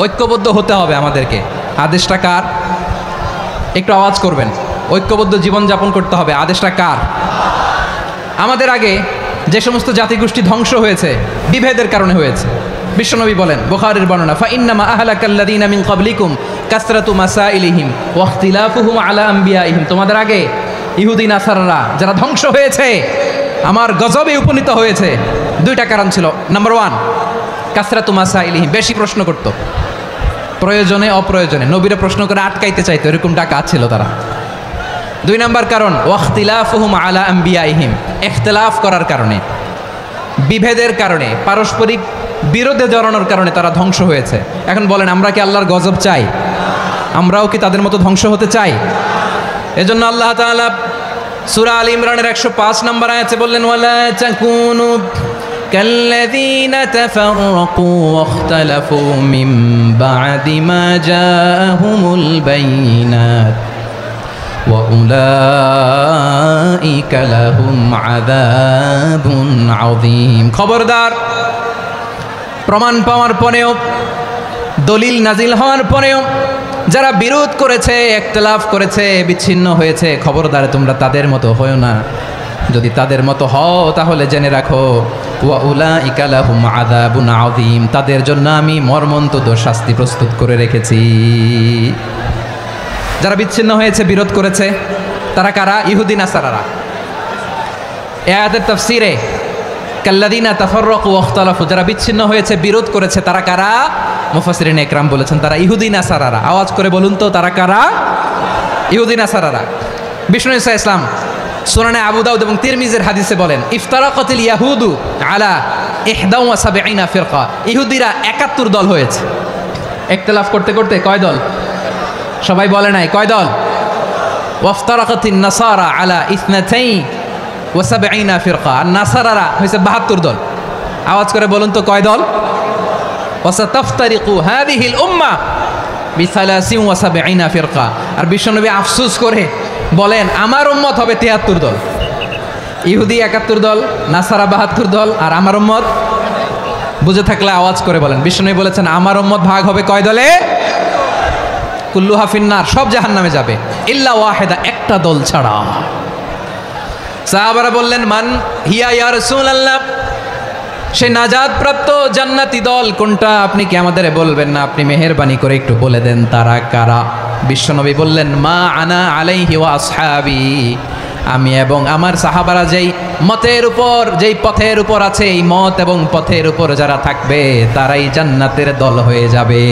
ঐক্যবদ্ধ হতে হবে আমাদেরকে। আদেশটা কার? একটু আওয়াজ করবেন। ঐক্যবদ্ধ জীবনযাপন করতে হবে। আদেশটা কার? আমাদের আগে যে সমস্ত জাতিগোষ্ঠী ধ্বংস হয়েছে বিভেদের কারণে হয়েছে। বিশ্বনবী বলেন, বুখারীর বর্ণনা, ফাইন্নামা আহলাকাল্লাযীনা মিন ক্বাবলিকুম কাসরাতু মাসাইলিহিম ওয়া ইখতিলাফুহুম আলা আম্বিয়াইহিম। তোমাদের আগে ইহুদি নাসারারা যারা ধ্বংস হয়েছে, আমার গজবে উপনীত হয়েছে, দুইটা কারণ ছিল। নাম্বার 1, কাসরাতু মাসাইলিহিম, বেশি প্রশ্ন করত, প্রয়োজনে অপ্রয়োজনে নবীরা প্রশ্ন করে আটকাইতে চাইতো, এরকম ডাকাত ছিল তারা। 2 নাম্বার কারণ, ওয়া ইখতিলাফুহুম আলা আম্বিয়াইহিম, ইখতিলাফ করার কারণে, বিভেদের কারণে, পারস্পরিক বিরোধে জড়ানোর কারণে তারা ধ্বংস হয়েছে। এখন বলেন, আমরা কি আল্লাহর গজব চাই? আমরাও কি তাদের মতো ধ্বংস হতে চাই? এজন্য আল্লাহ তাআলা সূরা আল ইমরানের 105 নম্বর আয়াতে বললেন, ওয়ালা তাকুনু কাল্লাযীনা তাফাররাকু ওয়াখতালাফু মিন বা'দি মা জাআহুমুল বাইয়িনাত ওয়া উলাইকা লাহুম আযাবুন আযীম। খবরদার, প্রমাণ পাওয়ার পরেও, দলিল নাজিল হওয়ার পরেও যারা বিরোধ করেছে, ইখতিলাফ করেছে, বিচ্ছিন্ন হয়েছে, খবরদার তোমরা তাদের মতো হয়ো না। যদি তাদের মতো হও তাহলে জেনে রাখো, ওয়া উলাইকা লাহুম আযাবুন আযীম, তাদের জন্য আমি মর্মন্তুদ শাস্তি প্রস্তুত করে রেখেছি। যারা বিচ্ছিন্ন হয়েছে, বিরোধ করেছে, তারা কারা? ইহুদি নাসারারা। এই আয়াতের তাফসীরে কাল্লাযীনা তাফাররাকু ওয়া ইখতালাফু, যারা বিচ্ছিন্ন হয়েছে, বিরোধ করেছে, তারা কারা? মুফাসসিরিন ইকরাম বলেছেন তারা ইহুদি নাসারারা। আওয়াজ করে বলুন তো, তারা কারা? ইহুদি নাসারারা। বিষ্ণু ঈসা ইসলাম সুনানে আবু দাউদ এবং তিরমিজির হাদিসে বলেন, ইফতারাকাতিল ইয়াহুদু আলা 71 ফিরকা, ইহুদিরা 71 দল হয়েছে। ইখতিলাফ করতে করতে কয় দল? সবাই বলে নাই, কয় দল? ওয়াফতারাকাতিন নাসারা আলা 72 ফিরকা, আর নাসারারা হয়েছে 72 দল। আওয়াজ করে বলুন তো, কয় দল? ওয়াসাতাফতারিকু হাযিহিল উম্মাহ বি73 ফিরকা। আর বিশ্বনবী আফসোস করে বলেন, আমার উম্মত হবে 73 দল। ইহুদি 71 দল, নাসারা 72 দল, আর আমার উম্মত, বুঝে থাকলে আওয়াজ করে বলেন। বিশ্বনবী বলেছেন, আমার উম্মত ভাগ হবে কয় দলে? কুল্লুহা ফিন্নার, সব জাহান্নামে যাবে, ইল্লা ওয়াহিদা, একটা দল ছাড়া। সাহাবারা বললেন, মান হিয়া ইয়া রাসূলুল্লাহ, সে নাজাত প্রাপ্ত জান্নাতি দল কোনটা? আপনি কি আমাদের বলবেন না? আপনি মেহেরবানি করে একটু বলে দেন তারা কারা। বিশ্বনবী বললেন, মা আনা আলাইহি ওয়া আসহাবি, আমি এবং আমার সাহাবারা যেই মতের উপর, যেই পথের উপর আছে, এই মত এবং পথের উপর যারা থাকবে তারাই জান্নাতের দল হয়ে যাবে।